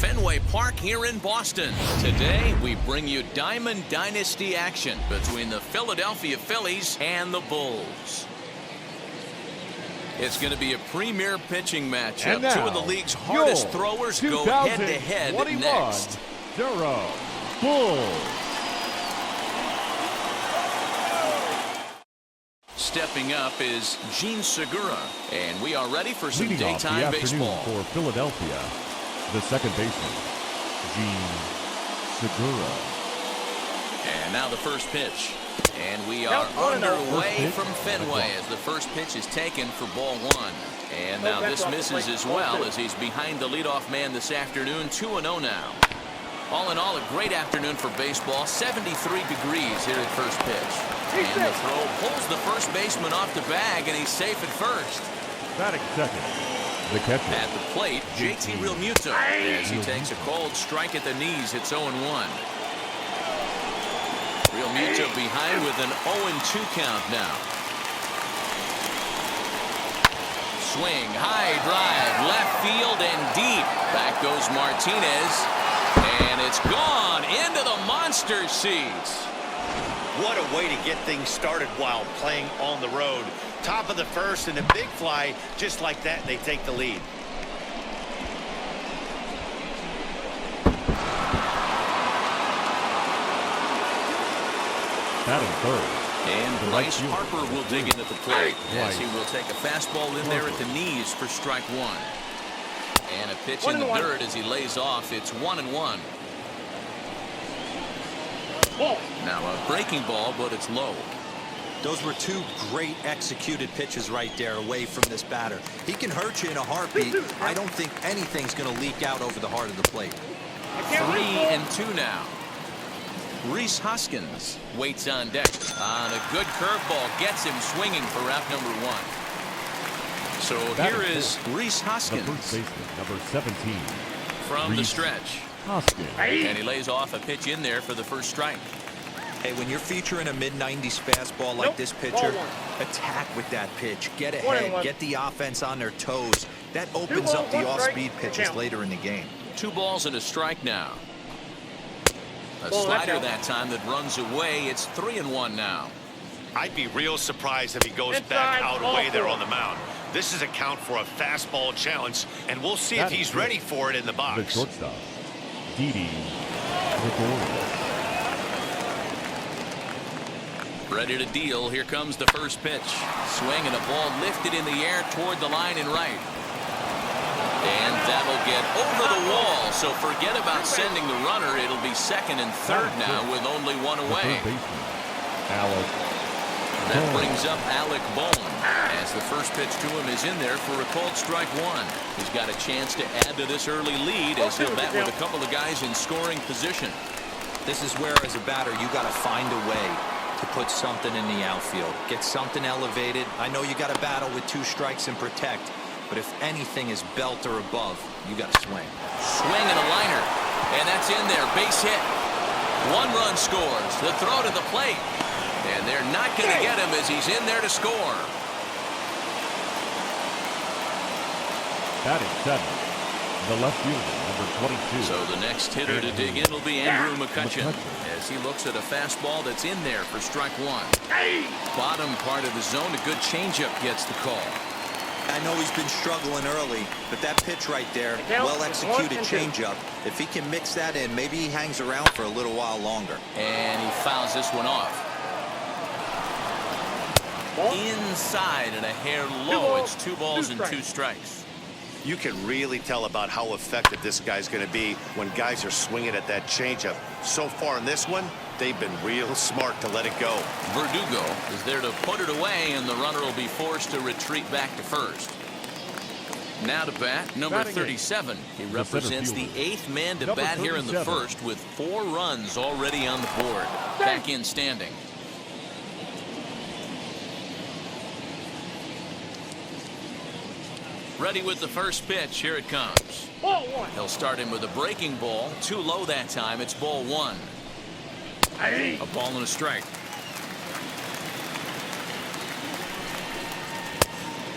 Fenway Park here in Boston. Today, we bring you Diamond Dynasty action between the Philadelphia Phillies and the Bulls. It's going to be a premier pitching matchup. Now, two of the league's hardest throwers go head-to-head next. Durham Bulls. Stepping up is Gene Segura, and we are ready for some Leading daytime off the baseball. For Philadelphia, the second baseman, Gene Segura. And now the first pitch. And we are underway from Fenway as the first pitch is taken for ball one. And now this misses as well as he's behind the leadoff man this afternoon, 2-0 now. All in all, a great afternoon for baseball. 73 degrees here at first pitch. And the throw pulls the first baseman off the bag, and he's safe at first. Batting second, the catcher. At the plate, JT Realmuto as he takes a cold strike at the knees. Hits 0-1. Realmuto behind with an 0-2 count now. Swing, high drive, left field and deep. Back goes Martinez, and it's gone into the monster seats. What a way to get things started while playing on the road. Top of the first and a big fly. Just like that, they take the lead. Batting third. And Bryce Harper will dig in at the plate as he will take a fastball in there at the knees for strike one. And a pitch in the dirt as he lays off. It's 1-1. Now a breaking ball, but it's low. Those were two great executed pitches right there away from this batter. He can hurt you in a heartbeat. I don't think anything's going to leak out over the heart of the plate. 3-2 now. Rhys Hoskins waits on deck. On a good curveball, gets him swinging for out number one. So here is Rhys Hoskins. The first baseman, number 17. From the stretch. Hoskins. And he lays off a pitch in there for the first strike. Hey, when you're featuring a mid-90s fastball like this pitcher, attack with that pitch. Get ahead. Get the offense on their toes. That opens up the off-speed pitches later in the game. 2 balls and a strike now. A slider that time that runs away. It's 3-1 now. I'd be real surprised if he goes back out away there on the mound. This is a count for a fastball challenge, and we'll see if he's ready for it in the box. The shortstop, Didi Gregorius. Ready to deal. Here comes the first pitch. Swing and a ball lifted in the air toward the line and right. And that'll get over the wall. So forget about sending the runner. It'll be second and third now with only one away. That brings up Alec Bohm as the first pitch to him is in there for a called strike one. He's got a chance to add to this early lead as he'll bat with a couple of guys in scoring position. This is where, as a batter, you got to find a way to put something in the outfield. Get something elevated. I know you got to battle with 2 strikes and protect, but if anything is belt or above, you got to swing. Swing and a liner, and that's in there. Base hit. 1 run scores. The throw to the plate, and they're not going to get him as he's in there to score. Batting seven, the left fielder, number 22. So the next hitter to dig in will be Andrew McCutchen as he looks at a fastball that's in there for strike one. Bottom part of the zone, a good changeup gets the call. I know he's been struggling early, but that pitch right there, well-executed changeup, if he can mix that in, maybe he hangs around for a little while longer. And he fouls this one off. Inside and a hair low. It's 2 balls and 2 strikes. You can really tell about how effective this guy's going to be when guys are swinging at that changeup. So far in this one, they've been real smart to let it go. Verdugo is there to put it away, and the runner will be forced to retreat back to first. Now to bat, number 37. He represents the 8th man to bat here in the first with 4 runs already on the board. Back in standing. Ready with the first pitch. Here it comes. He'll start him with a breaking ball. Too low that time. It's ball 1. A ball and a strike.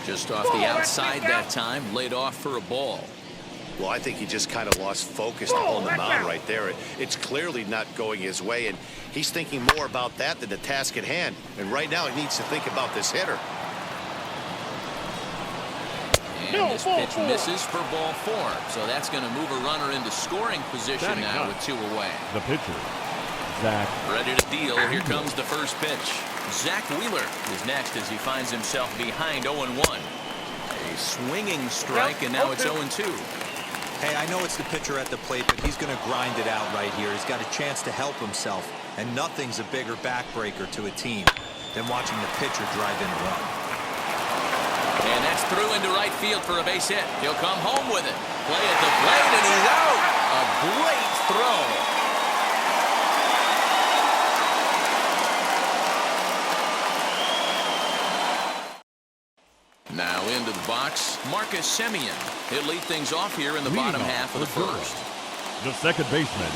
Just off the outside that time. Laid off for a ball. Well, I think he just kind of lost focus on the mound right there. It's clearly not going his way, and he's thinking more about that than the task at hand. And right now, he needs to think about this hitter. And this pitch misses for ball 4. So that's going to move a runner into scoring position now with 2 away. The pitcher, Zach. Ready to deal. Here comes the first pitch. Zach Wheeler is next as he finds himself behind 0-1. A swinging strike, and now it's 0-2. Hey, I know it's the pitcher at the plate, but he's going to grind it out right here. He's got a chance to help himself, and nothing's a bigger backbreaker to a team than watching the pitcher drive in a run. And that's through into right field for a base hit. He'll come home with it. Play at the plate, and he's out. A great throw. Now into the box, Marcus Semien. He'll lead things off here in the bottom half of the first. The second baseman,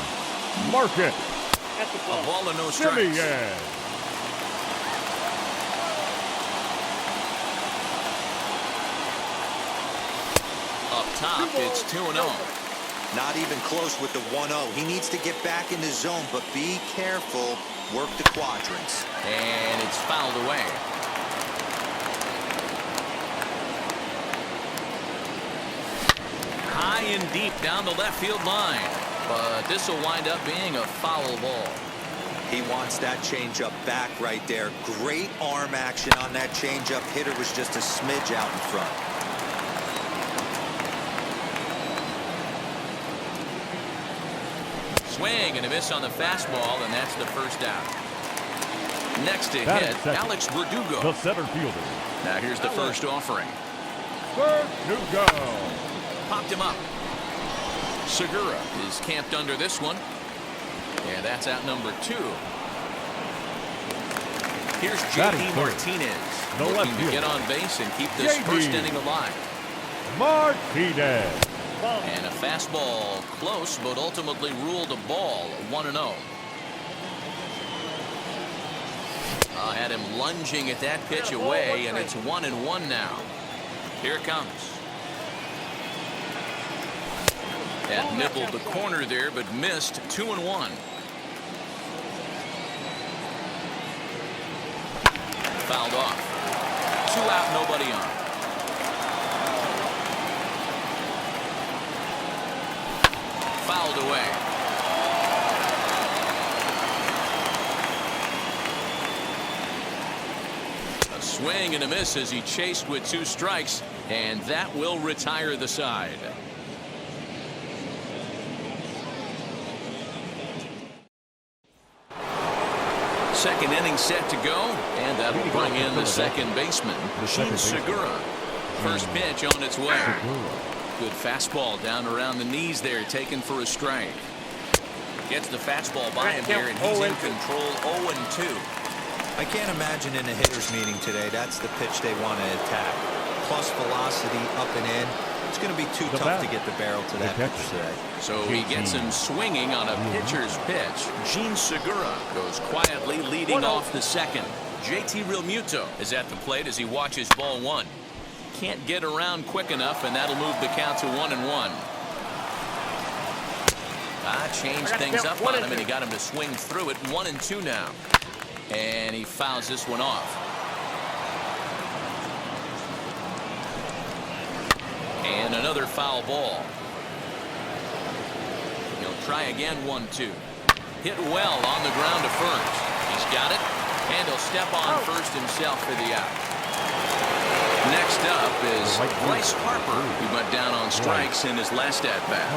Marcus. A ball and no strikes. Up top, it's 2-0. Not even close with the 1-0. He needs to get back in the zone, but be careful. Work the quadrants. And it's fouled away. High and deep down the left field line. But this will wind up being a foul ball. He wants that changeup back right there. Great arm action on that changeup. Hitter was just a smidge out in front. Swing and a miss on the fastball, and that's the first out. Next to hit, Alex Verdugo. The center fielder. Now here's the first offering. Verdugo. Popped him up. Segura is camped under this one. And that's out number 2. Here's J.D. Martinez looking to get on base and keep this first inning alive. Martinez. And a fastball close, but ultimately ruled a ball, 1-0. Had him lunging at that pitch away, and it's 1-1 now. Here it comes. That nibbled the corner there, but missed. 2-1. Fouled off. 2 out, nobody on. Fouled away. A swing and a miss as he chased with 2 strikes, and that will retire the side. Second inning set to go, and that'll bring in the second baseman, Gene Segura. First pitch on its way. Good fastball down around the knees there, taken for a strike. Gets the fastball by him here, and he's in control. 0-2. I can't imagine in a hitter's meeting today that's the pitch they want to attack. Plus velocity up and in. It's going to be too tough to get the barrel to that pitch today. So he gets him swinging on a pitcher's pitch. Gene Segura goes quietly leading off the second. JT Realmuto is at the plate as he watches ball 1. Can't get around quick enough, and that'll move the count to 1-1. Changed things up on him, and he got him to swing through it. 1-2 now. And he fouls this one off. And another foul ball. He'll try again. 1-2. Hit well on the ground to first. He's got it, and he'll step on first himself for the out. Next up is Bryce Harper, who went down on strikes in his last at-bat.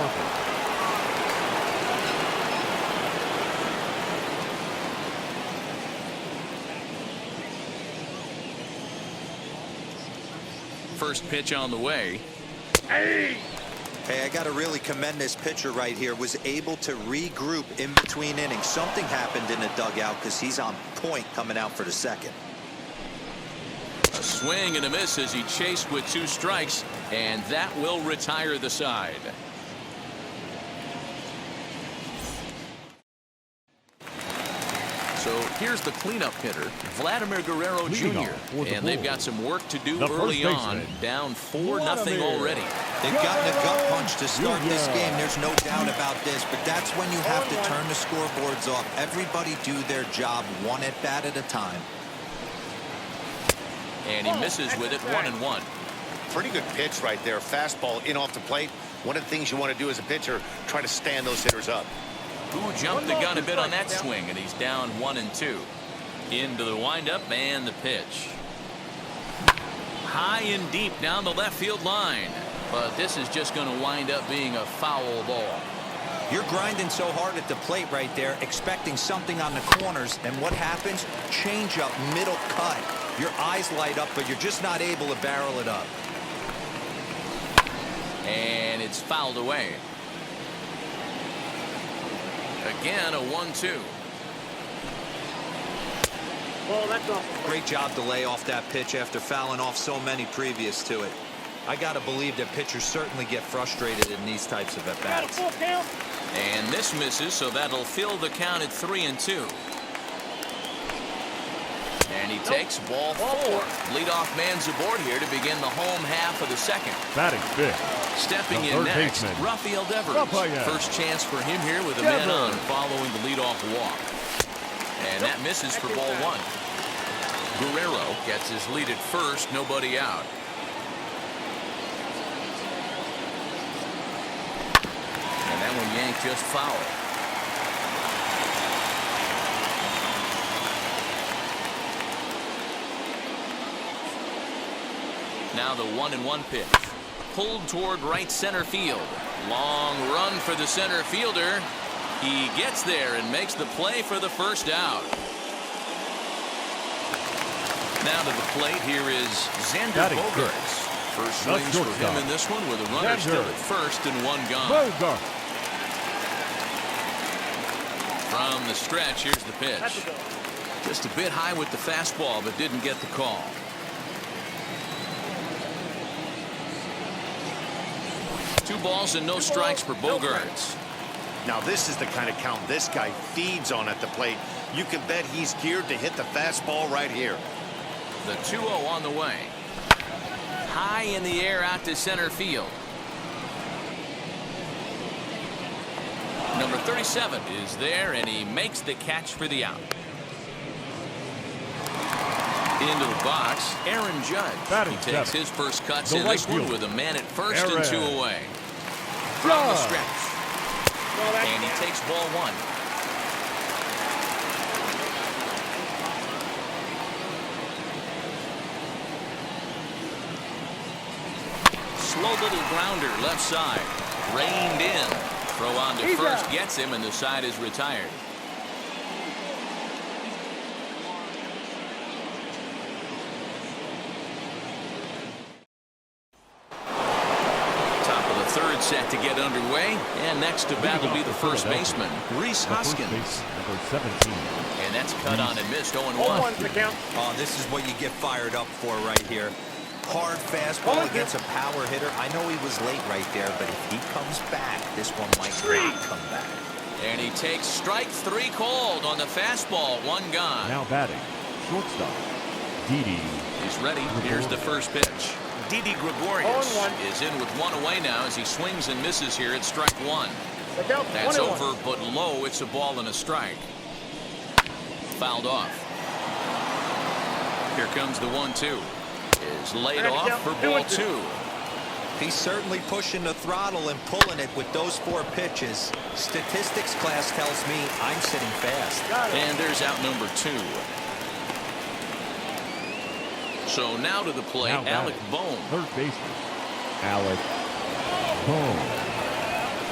First pitch on the way. Hey, I got to really commend this pitcher right here. Was able to regroup in between innings. Something happened in the dugout because he's on point coming out for the second. A swing and a miss as he chased with 2 strikes, and that will retire the side. So here's the cleanup hitter, Vladimir Guerrero Jr. And they've got some work to do early on. Down 4-0 already. They've gotten a gut punch to start this game. There's no doubt about this, but that's when you have to turn the scoreboards off. Everybody do their job one at bat at a time. And he misses with it, 1-1. Pretty good pitch right there. Fastball in off the plate. One of the things you want to do as a pitcher, try to stand those hitters up. Who jumped the gun a bit on that swing, and he's down 1-2. Into the windup and the pitch. High and deep down the left field line. But this is just going to wind up being a foul ball. You're grinding so hard at the plate right there, expecting something on the corners, and what happens? Change up, middle cut. Your eyes light up, but you're just not able to barrel it up. And it's fouled away. Again, a 1-2. Well, that's awful. Great job to lay off that pitch after fouling off so many previous to it. I got to believe that pitchers certainly get frustrated in these types of at-bats. And this misses, so that'll fill the count at 3-2. And he takes ball 4. Leadoff man's aboard here to begin the home half of the second. Batting fifth. Stepping The in third next, baseman. Rafael Devers. Rafael. First chance for him here with a man on Devers. following the leadoff walk. And that misses for ball 1. Guerrero gets his lead at first, nobody out. And that one yanked just foul. Now the 1-1 pitch. Pulled toward right center field. Long run for the center fielder. He gets there and makes the play for the first out. Now to the plate, here is Xander Batting Bogaerts. First That's swings for shortstop. him in this one with a runner Xander. still at first and one gone. Bogart. From the stretch, here's the pitch. Just a bit high with the fastball, but didn't get the call. Two balls and no strikes for Bogaerts. Now this is the kind of count this guy feeds on at the plate. You can bet he's geared to hit the fastball right here. The 2-0 on the way. High in the air out to center field. Number 37 is there, and he makes the catch for the out. Into the box, Aaron Judge. Batting He takes seven. his first cuts The in right this one fielder. with a man at first and Aaron. 2 away. From the Judge. stretch. And he takes ball 1. Slow little grounder left side. Reined in. Throw on to first gets him, and the side is retired. Top of the third set to get underway. And next to bat will be the first baseman, Rhys The first Hoskins. base, number 17. And that's cut on and missed 0-1. 0-1's the count. Oh, this is what you get fired up for right here. Hard fastball against a power hitter. I know he was late right there, but if he comes back, this one might not come back. And he takes strike 3 called on the fastball. 1 gone. Now batting, shortstop, Didi. He's ready. Here's the first pitch. Didi Gregorius 0-1. is in with 1 away now as he swings and misses here at strike 1. The count, That's 1-1. over, but low. It's a ball and a strike. Fouled off. Here comes the 1-2. Is laid off for ball 2. He's certainly pushing the throttle and pulling it with those 4 pitches. Statistics class tells me I'm sitting fast. And there's out number 2. So now to the plate, Now Alec batting, Bohm. third baseman, Alec Bohm.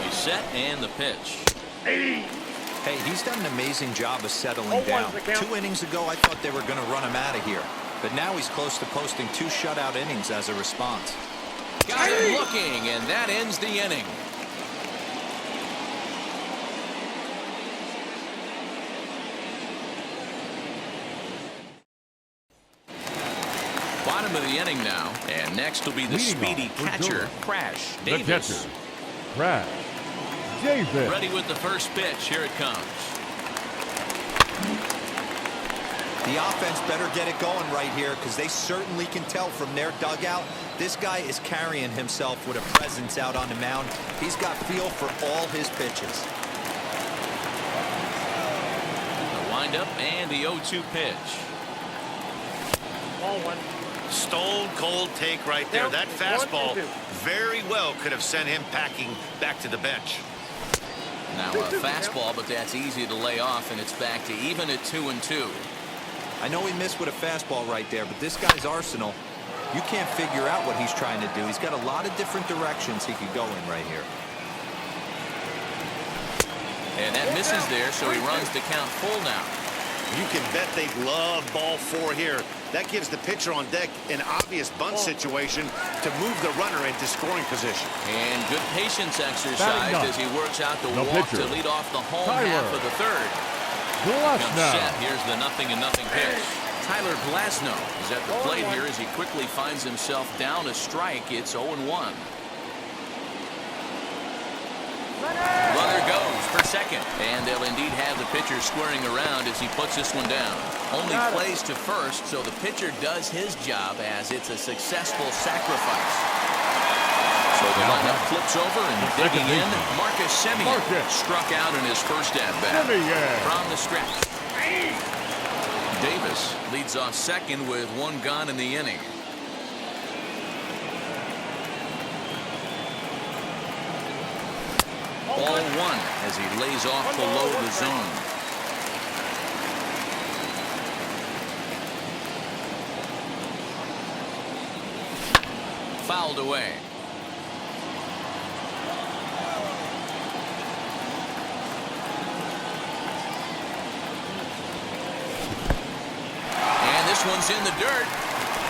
He's set and the pitch. Hey, he's done an amazing job of settling down. 0-1's the count. 2 innings ago, I thought they were going to run him out of here. But now he's close to posting 2 shutout innings as a response. Got him looking, and that ends the inning. Bottom of the inning now, and next will be the Leading speedy off for catcher, Georgia. Crash The Davis. catcher, Crash Davis. Ready with the first pitch. Here it comes. The offense better get it going right here because they certainly can tell from their dugout. This guy is carrying himself with a presence out on the mound. He's got feel for all his pitches. The windup and the 0-2 pitch. Ball one. Stone cold take right there. That fastball very well could have sent him packing back to the bench. Now a fastball, but that's easy to lay off, and it's back to even at 2-2. I know he missed with a fastball right there, but this guy's arsenal, you can't figure out what he's trying to do. He's got a lot of different directions he could go in right here. And that misses there, so he runs the count full now. You can bet they love ball 4 here. That gives the pitcher on deck an obvious bunt situation to move the runner into scoring position. And good patience exercise as he works out the walk to lead off the home half of the third. Comes set. Here's the 0-0 pitch. Tyler Glasnow is at the plate here as he quickly finds himself down a strike. It's 0-1. Runner goes for second, and they'll indeed have the pitcher squaring around as he puts this one down. Only plays to first, so the pitcher does his job as it's a successful sacrifice. So the lineup flips over and digging in. Marcus Semien struck out in his first at-bat from the stretch. Davis leads off second with 1 gone in the inning. Ball 1 as he lays off below the zone. Fouled away. And this one's in the dirt,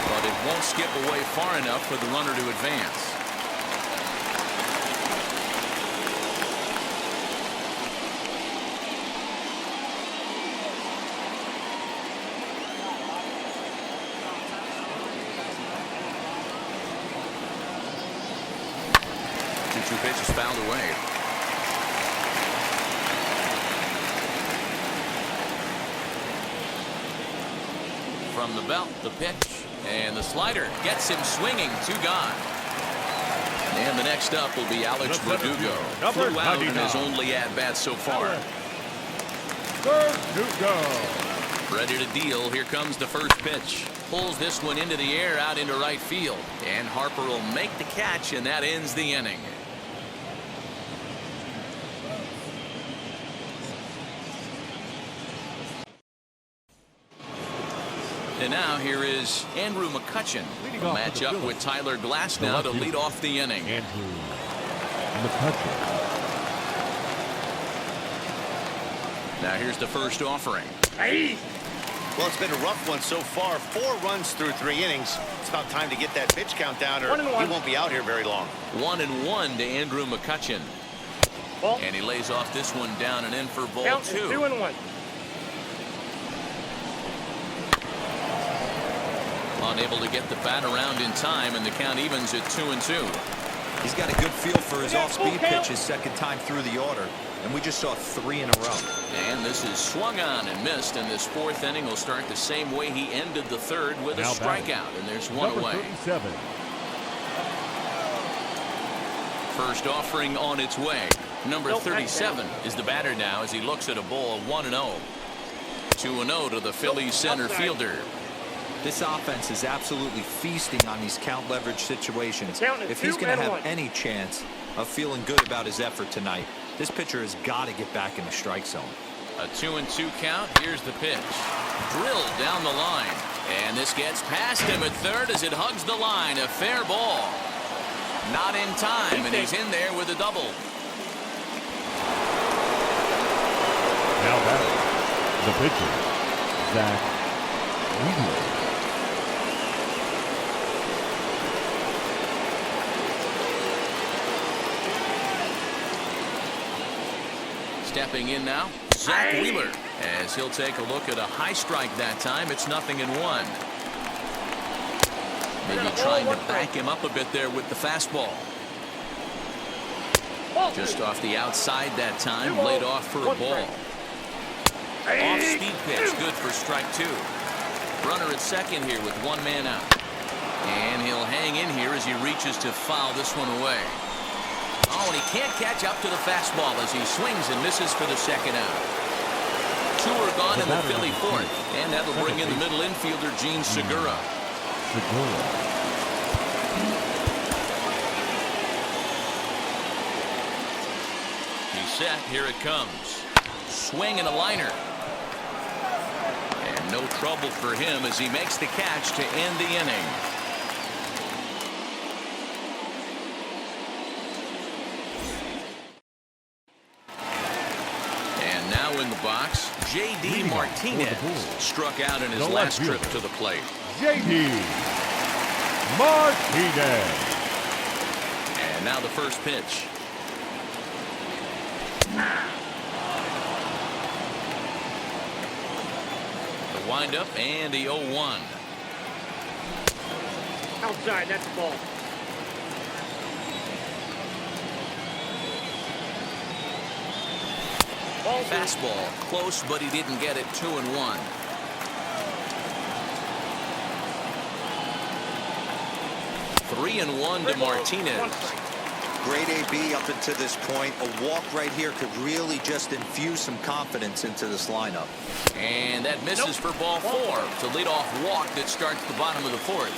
but it won't skip away far enough for the runner to advance. Pitch is fouled away. From the belt, the pitch, and the slider gets him swinging. 2 gone. And the next up will be Alex Verdugo. Flew out in his only at-bat so far. Verdugo. Ready to deal. Here comes the first pitch. Pulls this one into the air out into right field. And Harper will make the catch, and that ends the inning. And now here is Andrew McCutchen. A matchup with Tyler Glasnow to lead off the inning. Andrew McCutchen. Now here's the first offering. Well, it's been a rough one so far. 4 runs through 3 innings. It's about time to get that pitch count down, or he won't be out here very long. 1-1 to Andrew McCutchen. And he lays off this one down and in for ball 2. 2-1. Unable to get the bat around in time, and the count evens at 2-2. He's got a good feel for his off-speed pitches second time through the order, and we just saw 3 in a row. And this is swung on and missed, and this 4th inning will start the same way he ended the 3rd with a strikeout, and there's 1 away. 37. First offering on its way. Number 37 is the batter now as he looks at a ball 1-0. 2-0 to the Phillies center fielder. This offense is absolutely feasting on these count leverage situations. If he's going to have any chance of feeling good about his effort tonight, this pitcher has got to get back in the strike zone. A 2-2 count. Here's the pitch. Drilled down the line. And this gets past him at third as it hugs the line. A fair ball. Not in time, and he's in there with a double. Now batting, the pitcher, Zach Wheeler. Stepping in now, Zach Wheeler, as he'll take a look at a high strike that time. It's 0-1. Maybe trying to back him up a bit there with the fastball. Just off the outside that time, laid off for a ball. Off-speed pitch, good for strike 2. Runner at second here with one man out. And he'll hang in here as he reaches to foul this one away. Oh, and he can't catch up to the fastball as he swings and misses for the second out. Two are gone in the Philly fourth. And that'll bring in the middle infielder, Gene Segura. He's set. Here it comes. Swing and a liner. And no trouble for him as he makes the catch to end the inning. And now in the box, J.D. Martinez struck out in his last trip to the plate. J.D. Martinez. And now the first pitch. The windup and the 0-1. Outside, that's the ball. Fastball close, but he didn't get it. 2-1. Three and one to Martinez. Great AB up until this point. A walk right here could really just infuse some confidence into this lineup. And that misses for ball four. It's a leadoff walk that starts the bottom of the fourth.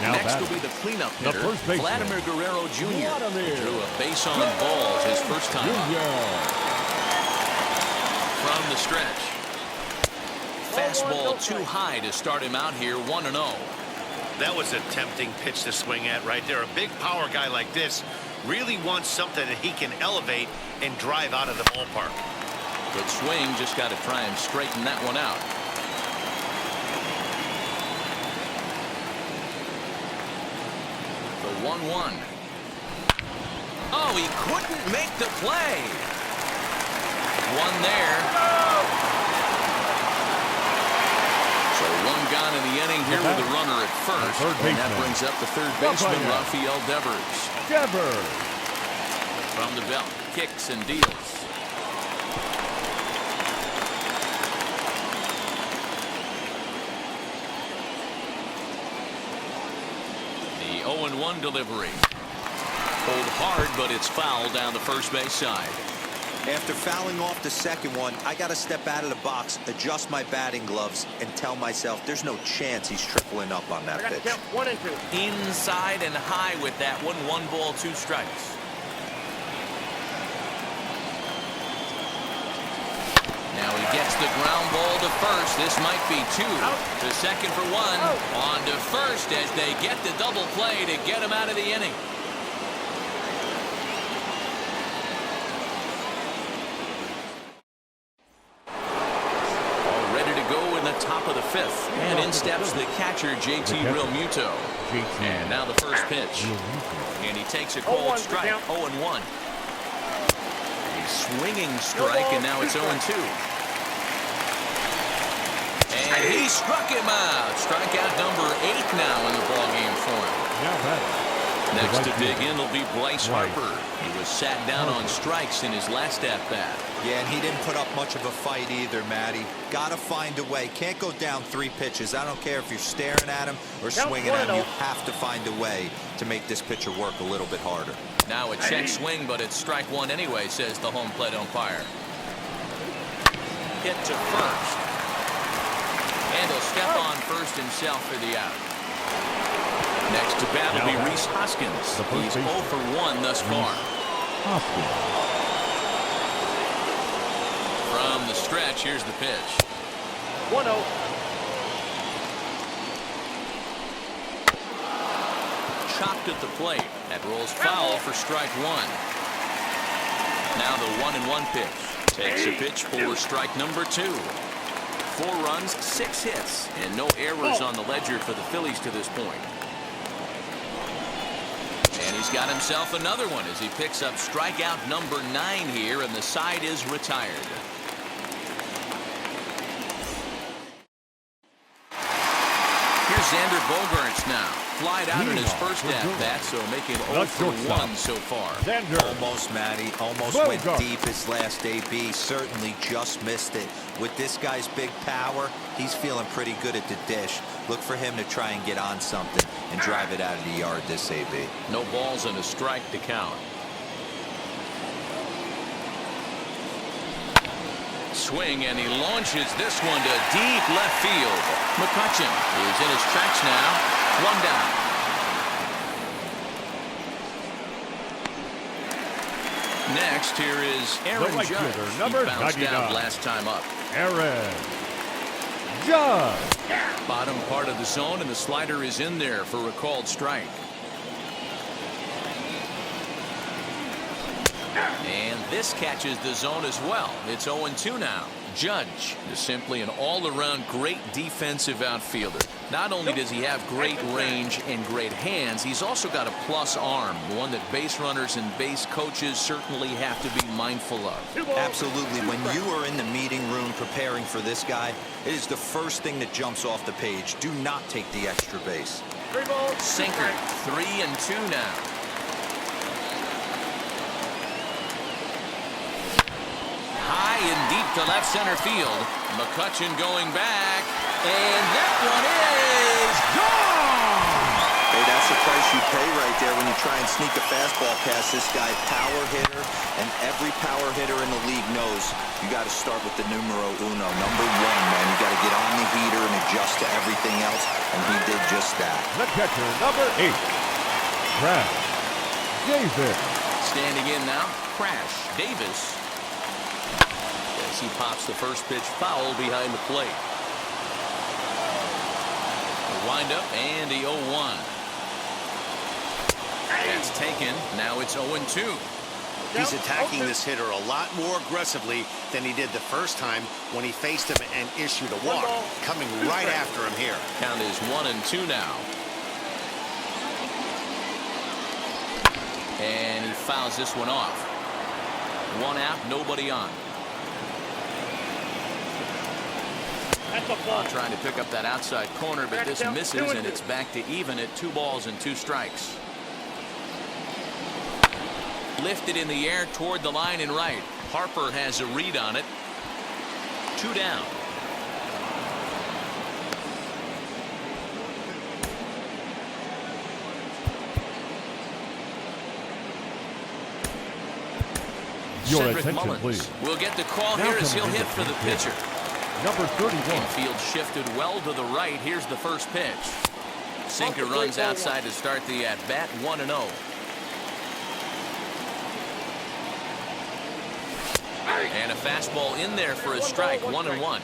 Now next will be the cleanup hitter, Vladimir Guerrero Jr. Drew a base on balls his first time up. From the stretch. Fastball too high to start him out here. 1-0. That was a tempting pitch to swing at right there. A big power guy like this really wants something that he can elevate and drive out of the ballpark. Good swing, just got to try and straighten that one out. The 1-1. Oh, he couldn't make the play. One there. So one gone in the inning here with a runner at first. And that brings up the third baseman, Rafael Devers. From the belt, kicks and deals. The 0-1 delivery. Pulled hard, but it's foul down the first base side. After fouling off the second one, I got to step out of the box, adjust my batting gloves, and tell myself there's no chance he's tripling up on that pitch. 1 and 2. Inside and high with that one. 1 ball, 2 strikes. Now he gets the ground ball to first. This might be 2. To second for 1. On to first as they get the double play to get him out of the inning. Top of the 5th, and in steps the catcher, JT Realmuto. And now the first pitch, and he takes a cold strike. 0-1. A swinging strike, and now it's 0-2. And he struck him out. Strikeout number 8 now in the ballgame for him. Next to dig in will be Bryce Harper. He was sat down on strikes in his last at-bat. Yeah, and he didn't put up much of a fight either, Matty. Got to find a way. Can't go down 3 pitches. I don't care if you're staring at him or swinging at him. You have to find a way to make this pitcher work a little bit harder. Now a check swing, but it's strike 1 anyway, says the home plate umpire. Hit to first. And he'll step on first himself for the out. Next to bat will be Rhys Hoskins. He's 0 for 1 thus far. From the stretch, here's the pitch. 1-0. Chopped at the plate. That rolls foul for strike 1. Now the 1-1 pitch. Takes a pitch for strike number 2. 4 runs, 6 hits, and no errors on the ledger for the Phillies to this point. And he's got himself another one as he picks up strikeout number 9 here, and the side is retired. Here's Xander Bogaerts now. Flied out in his first Leadoff for at-bat, so making The 0 for shortstop. 1 so far. Xander Almost, Matty. Almost Bogart. went deep his last AB. Certainly just missed it. With this guy's big power, he's feeling pretty good at the dish. Look for him to try and get on something and drive it out of the yard this AB. No balls and a strike to count. Swing, and he launches this one to deep left field. McCutchen is in his tracks now. 1 down. Next, here is Aaron right Judge. fielder, He number bounced 99. out last time up. Aaron Judge. Bottom part of the zone, and the slider is in there for a called strike. And this catches the zone as well. It's 0-2 now. Judge is simply an all-around great defensive outfielder. Not only does he have great range and great hands, he's also got a plus arm, one that base runners and base coaches certainly have to be mindful of. Absolutely. When you are in the meeting room preparing for this guy, it is the first thing that jumps off the page. Do not take the extra base. 3 balls. Sinker, 3-2 now. High and deep to left center field. McCutchen going back, and that one is gone! Hey, that's the price you pay right there when you try and sneak a fastball past this guy. Power hitter, and every power hitter in the league knows you got to start with the numero uno. Number 1, man. You got to get on the heater and adjust to everything else, and he did just that. The catcher, number 8. Crash Davis. Standing in now, Crash Davis. As he pops the first pitch foul behind the plate. The windup and the 0-1. That's taken. Now it's 0-2. He's attacking this hitter a lot more aggressively than he did the first time when he faced him and issued a walk. Coming right after him here. Count is 1-2 now. And he fouls this one off. 1 out, nobody on. That's a ball. Trying to pick up that outside corner, but this misses, and it's back to even at 2 balls and 2 strikes. Lifted in the air toward the line and right. Harper has a read on it. 2 down. Your Cedric attention, Mullins please. will get the call Now here as he'll coming hit in for the the pitcher. pitcher. Number 31. Infield shifted well to the right. Here's the first pitch. Sinker runs outside to start the at-bat. 1-0. And a fastball in there for a strike. 1-1.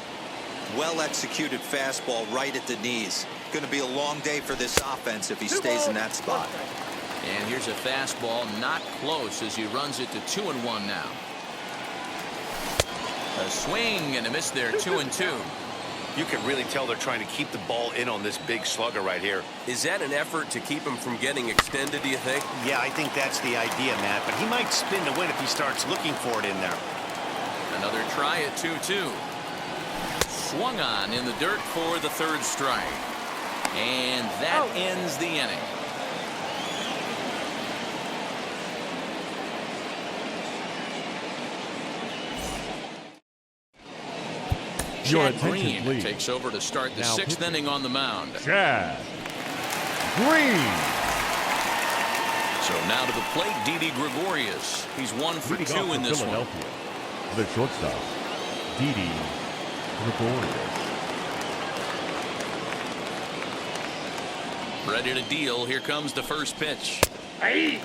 Well executed fastball right at the knees. Going to be a long day for this offense if he stays in that spot. And here's a fastball, not close as he runs it to 2-1 now. A swing and a miss there. 2-2. You can really tell they're trying to keep the ball in on this big slugger right here. Is that an effort to keep him from getting extended, do you think? Yeah, I think that's the idea, Matt. But he might spin to win if he starts looking for it in there. Another try at 2-2. Swung on in the dirt for the 3rd strike. And that ends the inning. Your Chad attention, Green please. takes over to start the Now 6th pitching. inning on the mound. Chad Green. So now to the plate, Didi Gregorius. He's 1 for Leading 2 off in for this one. Philadelphia. The shortstop, Didi Gregorius. Ready to deal. Here comes the first pitch. Hey.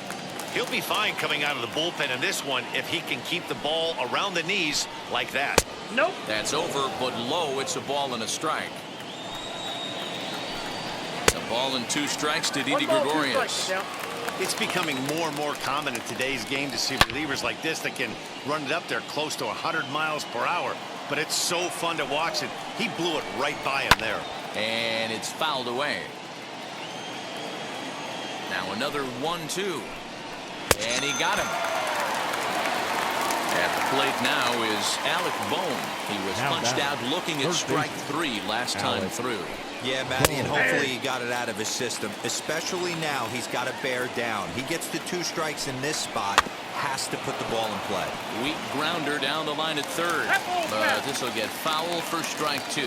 He'll be fine coming out of the bullpen in this one if he can keep the ball around the knees like that. Nope. That's over, but low. It's a ball and a strike. A ball and 2 strikes to Didi 1 ball, 2 Gregorius. strikes now. It's becoming more and more common in today's game to see relievers like this that can run it up there close to 100 miles per hour. But it's so fun to watch it. He blew it right by him there. And it's fouled away. Now another 1-2. And he got him. At the plate now is Alec Bohm. He was Now punched back. out looking at Third strike baseman. 3 last time Alec through. Yeah, Matty, and hopefully he got it out of his system. Especially now, he's got to bear down. He gets the 2 strikes in this spot, has to put the ball in play. Weak grounder down the line at third. But this will get foul for strike 2.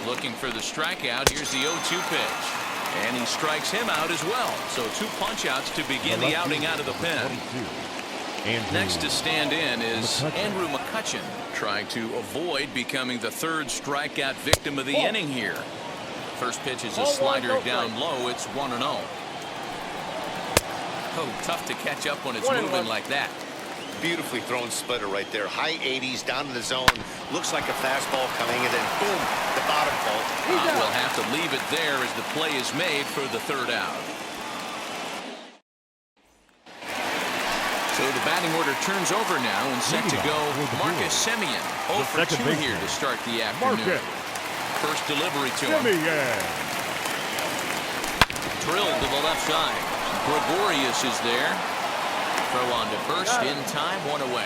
Looking for the strikeout. Here's the 0-2 pitch. And he strikes him out as well. So 2 punch-outs to begin the outing out of the pen. Next to stand in is Andrew McCutcheon, trying to avoid becoming the 3rd strikeout victim of the inning here. First pitch is a slider down low. It's 1-0. Oh, tough to catch up when it's moving like that. Beautifully thrown splitter right there. High 80s down to the zone. Looks like a fastball coming, and then boom, the bottom fault. We'll have to leave it there as the play is made for the 3rd out. So the batting order turns over now, and set to go Marcus Semien. 0 for 2 here to start the afternoon. First delivery to him. Drilled to the left side. Gregorius is there. Throw on to first in time, 1 away.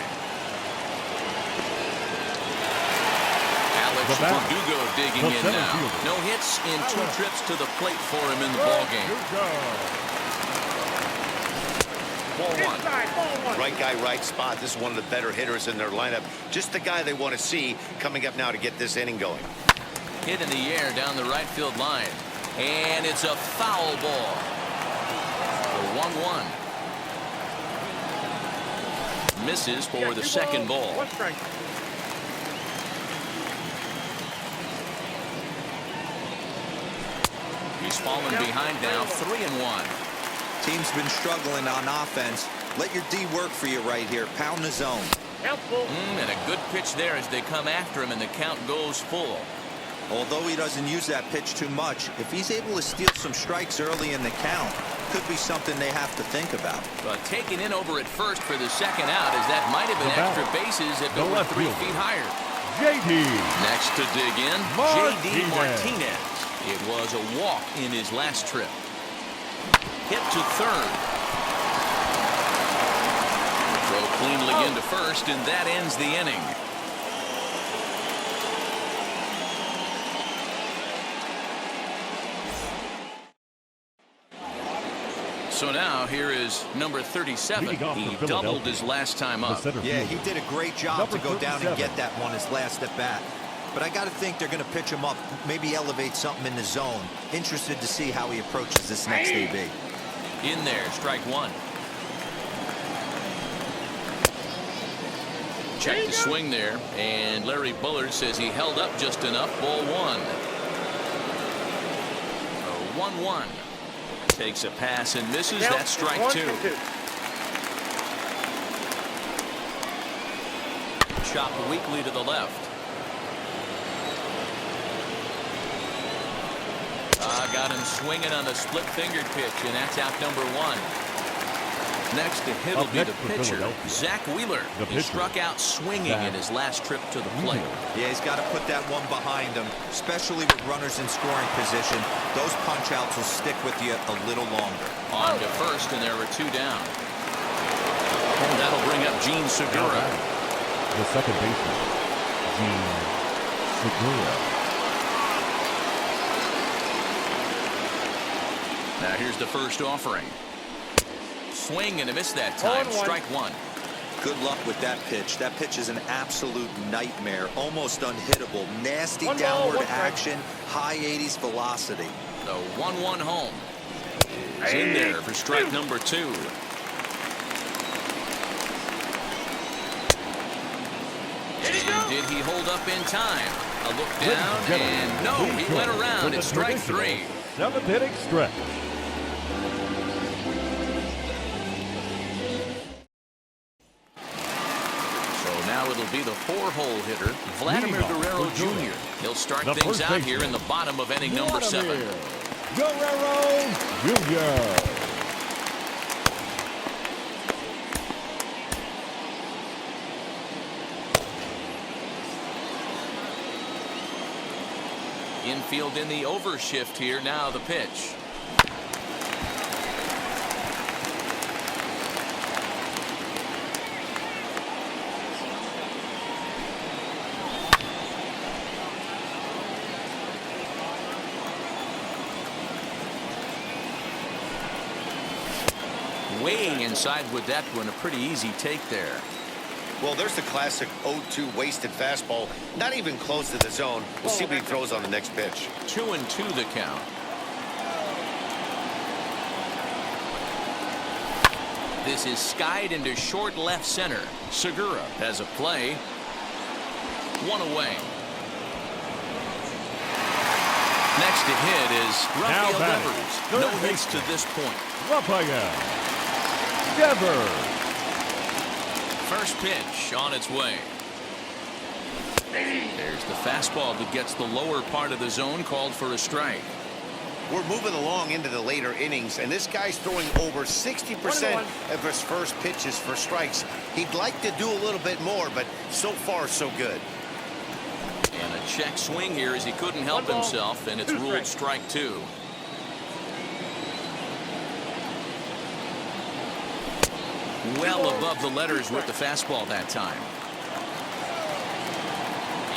Alex Verdugo digging in now. No hits in 2 trips to the plate for him in the ballgame. Ball 1. Right guy, right spot. This is one of the better hitters in their lineup. Just the guy they want to see coming up now to get this inning going. Hit in the air down the right field line. And it's a foul ball. The 1-1. Misses for the 2nd ball. He's fallen behind now, 3-1. Team's been struggling on offense. Let your D work for you right here. Pound the zone. And a good pitch there as they come after him, and the count goes full. Although he doesn't use that pitch too much, if he's able to steal some strikes early in the count, could be something they have to think about. But taken in over at first for the 2nd out, as that might have been extra bases if it were 3 feet higher. JD. Next to dig in, JD Martinez. It was a walk in his last trip. Hit to 3rd. Throw cleanly into first, and that ends the inning. So now here is number 37. He doubled his last time up. Yeah, he did a great job to go down and get that one his last at bat. But I got to think they're going to pitch him up, maybe elevate something in the zone. Interested to see how he approaches this next AB. In there, strike 1. Check the swing there, and Larry Bullard says he held up just enough. Ball 1. 1-1. Takes a pass and misses. That's strike 2. Chopped weakly to the left. Got him swinging on the split-fingered pitch, and that's out number 1. Next to hit will be the pitcher, Zach Wheeler. He struck out swinging in his last trip to the plate. Yeah, he's got to put that one behind him, especially with runners in scoring position. Those punch-outs will stick with you a little longer. On to first, and there were 2 down. And that'll bring up Gene Segura. The second baseman, Gene Segura. Now here's the first offering. Swing and a miss that time. Strike 1. Good luck with that pitch. That pitch is an absolute nightmare. Almost unhittable. Nasty downward action. High 80s velocity. The 1-1 home is in there for strike number 2. Did he hold up in time? A look down, and no, he went around. It's strike 3. 7th inning stretch. It'll be the 4-hole hitter, Vladimir Guerrero Jr. He'll start things out here in the bottom of inning number 7. Guerrero Jr. Infield in the overshift here. Now the pitch. Hanging inside with that one, a pretty easy take there. Well, there's the classic 0-2 wasted fastball. Not even close to the zone. We'll see what he throws on the next pitch. 2-2 the count. This is skied into short left center. Segura has a play. One away. Next to hit is Rafael Devers. No hits to this point. Rafael Devers. First pitch on its way. There's the fastball that gets the lower part of the zone, called for a strike. We're moving along into the later innings, and this guy's throwing over 60% of his first pitches for strikes. He'd like to do a little bit more, but so far, so good. And a check swing here as he couldn't help himself, and it's ruled strike 2. Well above the letters with the fastball that time.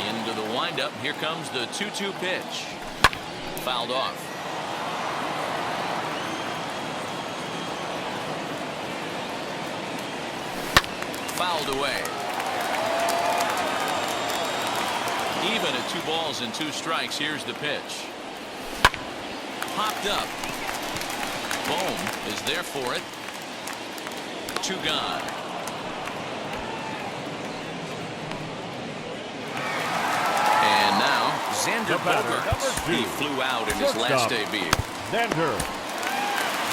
Into the windup. Here comes the 2-2 pitch. Fouled off. Fouled away. Even at 2 balls and 2 strikes. Here's the pitch. Popped up. Bohm is there for it. 2 gone. And now Xander Bogaerts. He flew out in his last debut. Xander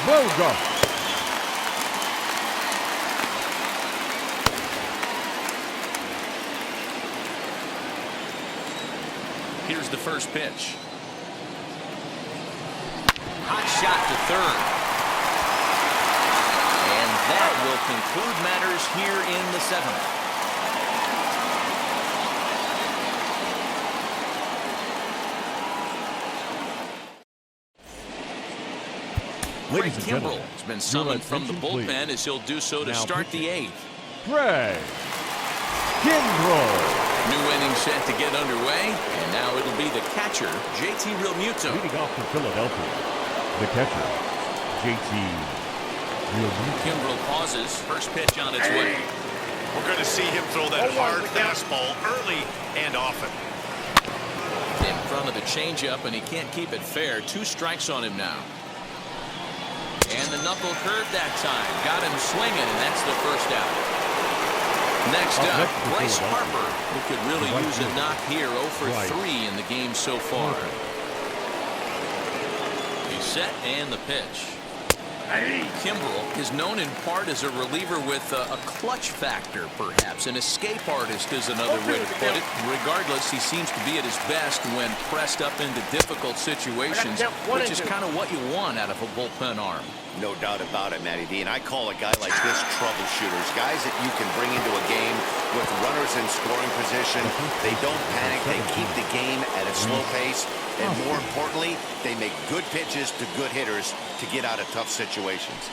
Bogaerts. Here's the first pitch. Hot shot to third. And that will conclude matters here in the 7th. Ladies and Kimbrel gentlemen, has been summoned from the bullpen, please. as he'll do so to Now start pitching. the 8th. Craig Kimbrel. New inning set to get underway, and now it'll be the catcher, JT Realmuto. Leading off for Philadelphia, the catcher, JT Realmuto. Kimbrel pauses. First pitch on its way. We're going to see him throw that hard fastball early and often. In front of the changeup, and he can't keep it fair. 2 strikes on him now. And the knuckle curve that time. Got him swinging, and that's the first out. Next up, Bryce Harper, who could really use a knock here. 0 for 3 in the game so far. He's set, and the pitch. Kimbrel is known in part as a reliever with a clutch factor, perhaps. An escape artist is another way to put it. Regardless, he seems to be at his best when pressed up into difficult situations, which is kind of what you want out of a bullpen arm. No doubt about it, Matty D. And I call a guy like this troubleshooters. Guys that you can bring into a game with runners in scoring position. They don't panic. They keep the game at a slow pace. And more importantly, they make good pitches to good hitters to get out of tough situations.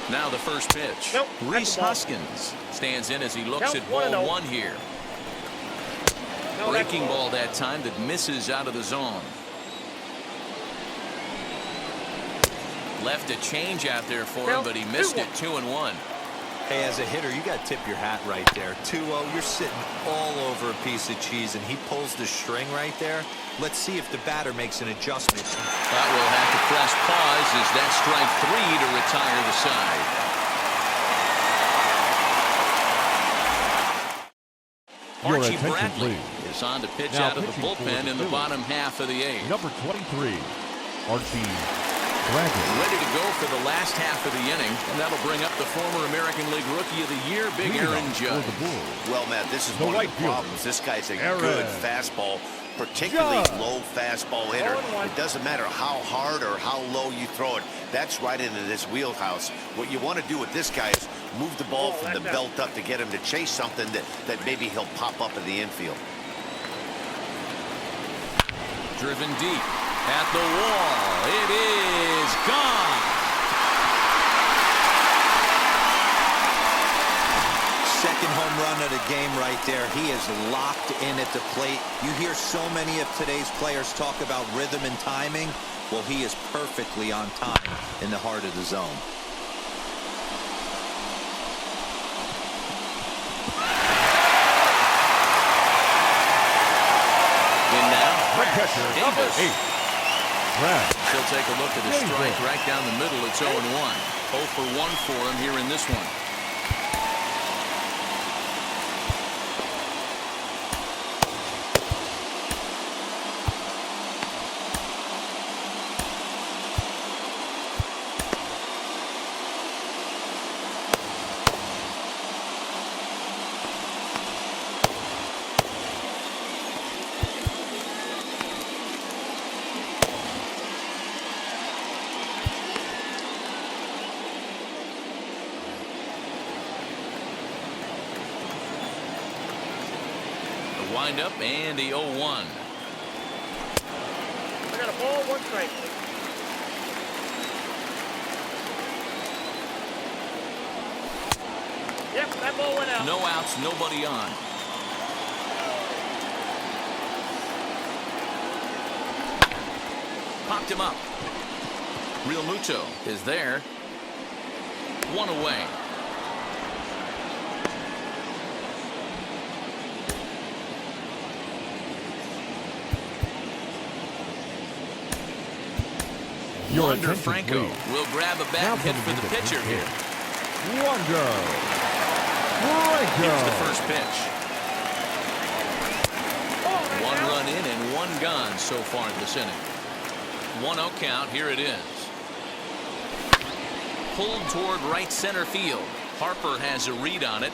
Now the first pitch. Rhys Hoskins stands in as he looks at ball 1 here. Breaking ball that time that misses out of the zone. Left a change out there for him, but he missed it. 2-1. Hey, as a hitter, you got to tip your hat right there. 2-0, you're sitting all over a piece of cheese, and he pulls the string right there. Let's see if the batter makes an adjustment. That will have to press pause as that strike 3 to retire the side. Your Archie attention, Bradley please. is on to pitch Now out of the pitching for bullpen the in the Phillies. bottom half of the 8th. Number 23, Archie Bradley. Ready to go for the last half of the inning, and that'll bring up the former American League Rookie of the Year, Big Aaron Judge. Well, Matt, this is The one of right the fielder, problems. This guy's a Aaron good fastball, particularly Judge. low fastball hitter. It doesn't matter how hard or how low you throw it. That's right into this wheelhouse. What you want to do with this guy is move the ball from the belt up to get him to chase something that maybe he'll pop up in the infield. Driven deep at the wall. It is gone. Second home run of the game right there. He is locked in at the plate. You hear so many of today's players talk about rhythm and timing. Well, he is perfectly on time in the heart of the zone. catcher, number Davis. 8. Brad. She'll take a look at the Davis. strike right down the middle. It's 0-1. 0 for 1 for him here in this one. Wind up and the 0-1. I got a ball, 1 strike. Yep, that ball went out. No outs, nobody on. Popped him up. Real Muto is there. 1 away. Your Wander attention, Franco please. will grab a Now bat hit coming for the into pitcher pitch here. Wander Franco. Here's the first pitch. 1 run in and 1 gone so far in this inning. 1-0 count. Here it is. Pulled toward right center field. Harper has a read on it.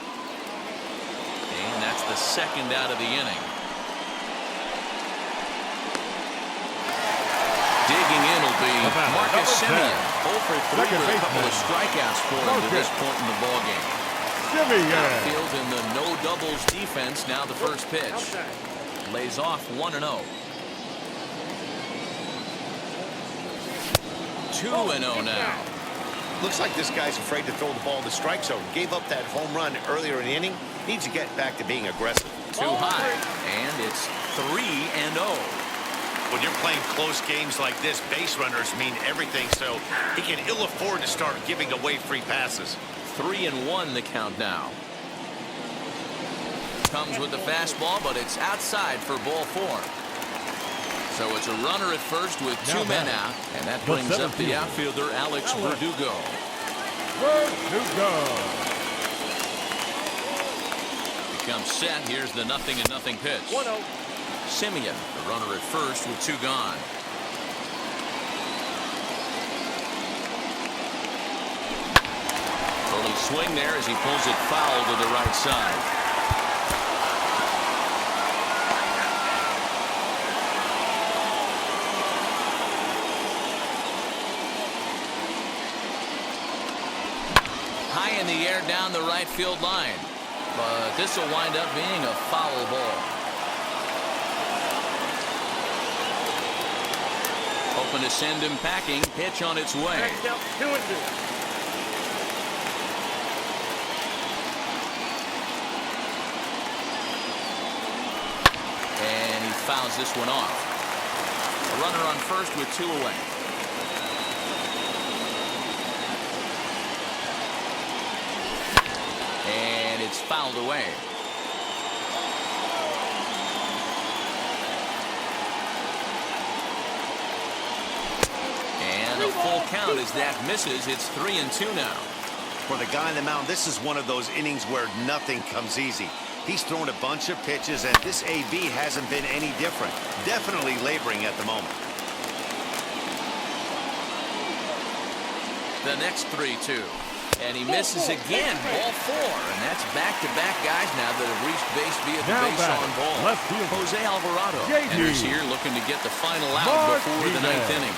And that's the second out of the inning. Digging in will be Marcus Semien. 0 for 3 with a couple of strikeouts for him to this point in the ballgame. Semien. Outfield in the no doubles defense. Now the first pitch. Outside. Lays off 1-0. 2-0 now. Looks like this guy's afraid to throw the ball in the strike zone. Gave up that home run earlier in the inning. Needs to get back to being aggressive. Too high. And it's 3-0. When you're playing close games like this, base runners mean everything, so he can ill afford to start giving away free passes. 3-1 the count now. Comes with the fastball, but it's outside for ball 4. So it's a runner at first with 2 men out, and that brings up the outfielder Alex Verdugo. Becomes set. Here's the 0-0 pitch. 1-0. Semien, the runner at first with 2 gone. Early swing there as he pulls it foul to the right side. High in the air down the right field line. But this will wind up being a foul ball. Hoping to send him packing. Pitch on its way. Next out, 2-2. And he fouls this one off. A runner on first with 2 away. And it's fouled away. And a full count as that misses. It's 3-2 now. For the guy on the mound, this is one of those innings where nothing comes easy. He's thrown a bunch of pitches, and this AB hasn't been any different. Definitely laboring at the moment. The next 3-2. And he misses again. Ball 4. And that's back-to-back guys now that have reached base via the Now base on ball. left field. Jose Alvarado JD. enters here looking to get the final out before the 9th Martinez. inning.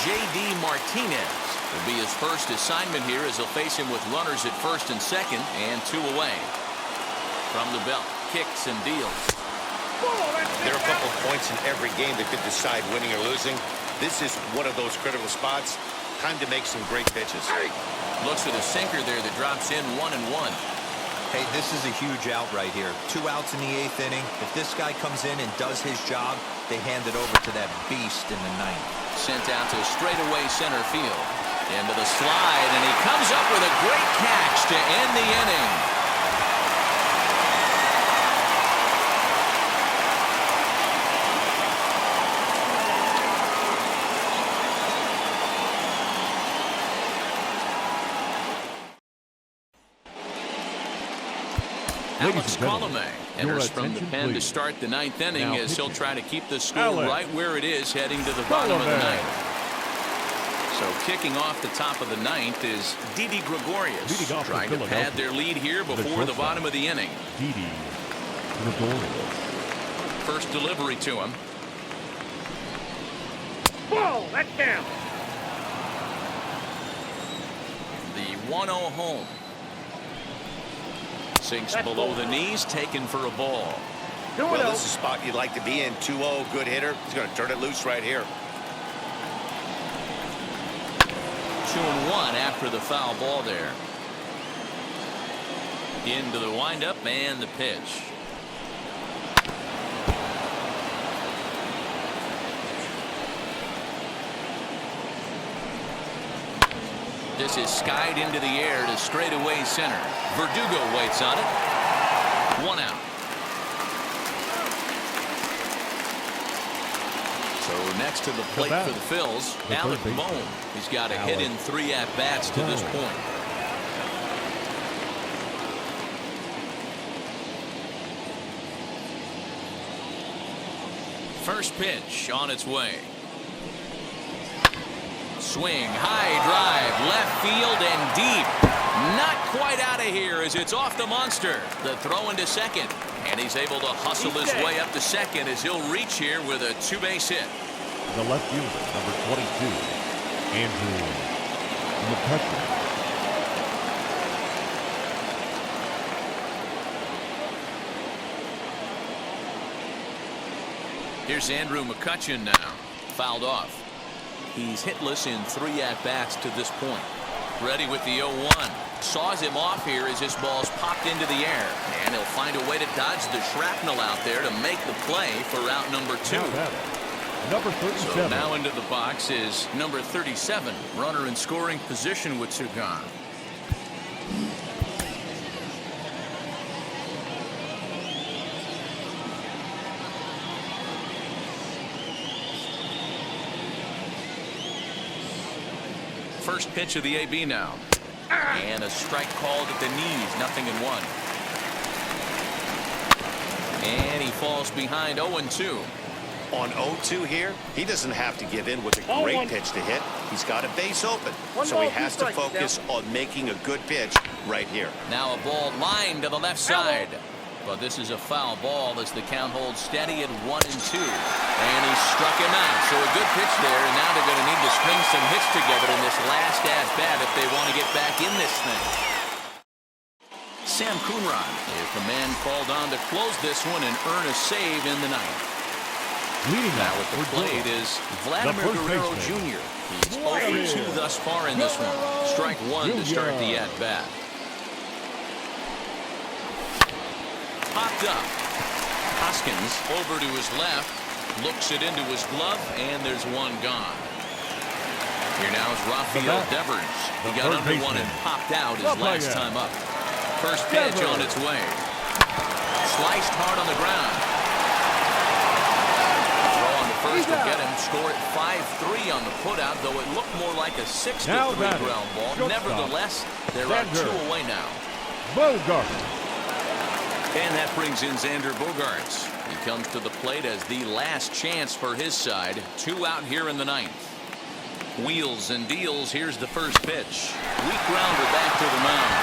J.D. Martinez will be his first assignment here as he'll face him with runners at first and second and 2 away. From the belt, kicks and deals. There are a couple of points in every game that could decide winning or losing. This is one of those critical spots. Time to make some great pitches. Looks at a sinker there that drops in 1-1. Hey, this is a huge out right here. 2 outs in the 8th inning. If this guy comes in and does his job, they hand it over to that beast in the 9th. Sent out to straightaway center field. Into the slide, and he comes up with a great catch to end the inning. Alex gentlemen, Colomé your enters from the attention, pen to please. start the ninth inning Now as he'll pitching. try to keep the score Alex right where it is heading to the bottom of the Colomé. ninth. So kicking off the top of the ninth is Didi Gregorius, Leading off for trying to Philadelphia, pad their lead here before the shortstop, bottom of the inning. Didi Gregorius. First delivery to him. Ball, that's down. The 1-0 home. Sinks That's below ball. the knees, taken for a ball. 2-0. Well, this is a spot you'd like to be in. 2-0, good hitter. He's going to turn it loose right here. 2-1 after the foul ball there. Into the windup and the pitch. This is skied into the air to straightaway center. Verdugo waits on it. 1 out. So next to the plate for the Phils, the Alec third baseman. Bohm. He's got a hit in 3 at-bats to this Bohm. point. First pitch on its way. Swing, high drive, left field and deep. Not quite out of here as it's off the monster. The throw into second. And he's able to hustle his way up to second as he'll reach here with a 2-base hit. The left fielder, number 22, Andrew McCutcheon. Here's Andrew McCutcheon now. Fouled off. He's hitless in 3 at-bats to this point. Ready with the 0-1. Saws him off here as his ball's popped into the air. And he'll find a way to dodge the shrapnel out there to make the play for out number 2. Now batting, number 37. So now into the box is number 37. Runner in scoring position with 2 gone. First pitch of the AB now. And a strike called at the knees. 0-1. And he falls behind 0-2. On 0-2 here, he doesn't have to give in with a Ball great one. pitch to hit. He's got a base open, One so ball, he 2 has to strikes, focus on making a good pitch right here. Now a ball lined to the left side. But this is a foul ball as the count holds steady at 1-2. And he struck him out. So a good pitch there, and now they're going to need to string some hits together in this last at-bat if they want to get back in this thing. Sam Coonrod is the man called on to close this one and earn a save in the ninth. Leading Now off with the for plate Georgia, is Vladimir first Guerrero baseman. Jr. He's 0-2 thus far in this one. Strike 1 to start the at-bat. Popped up. Hoskins over to his left. Looks it into his glove, and there's 1 gone. Here now is Rafael Devers. He got third under 1 baseman. and popped out his last Rafael time up. First pitch Devers. on its way. Sliced hard on the ground. Throw on the first will get him. Score at 5-3 on the putout, though it looked more like a 6-3 Now batting, ground ball. shortstop, Nevertheless, there are Xander 2 away now. Bogart. And that brings in Xander Bogaerts. He comes to the plate as the last chance for his side. 2 out here in the ninth. Wheels and deals. Here's the first pitch. Weak grounder back to the mound.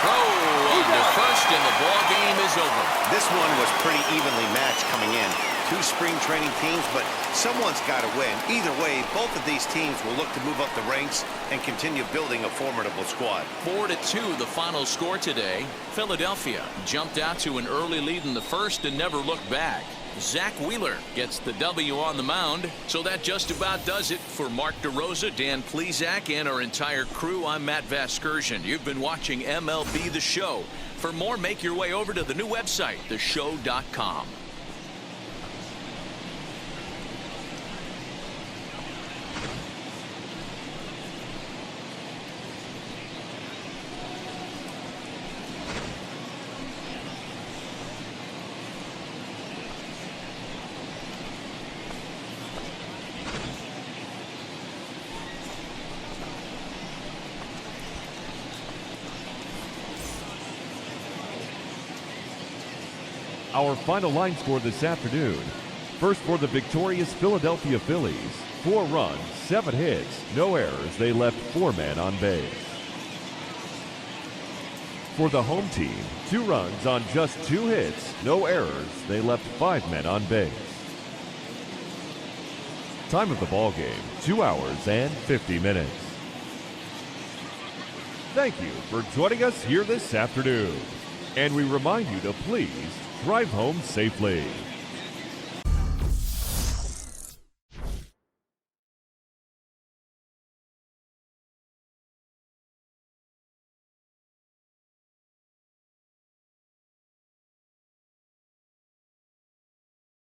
Throw on to first, and the ball game is over. This one was pretty evenly matched coming in. 2 spring training teams, but someone's got to win. Either way, both of these teams will look to move up the ranks and continue building a formidable squad. 4-2 the final score today. Philadelphia jumped out to an early lead in the first and never looked back. Zach Wheeler gets the W on the mound. So that just about does it for Mark DeRosa, Dan Plesac, and our entire crew. I'm Matt Vasgersian. You've been watching MLB The Show. For more, make your way over to the new website, theshow.com. Our final line score this afternoon. First for the victorious Philadelphia Phillies. 4 runs, 7 hits, no errors. They left 4 men on base. For the home team, 2 runs on just 2 hits, no errors. They left 5 men on base. Time of the ball game, 2 hours and 50 minutes. Thank you for joining us here this afternoon. And we remind you to please drive home safely.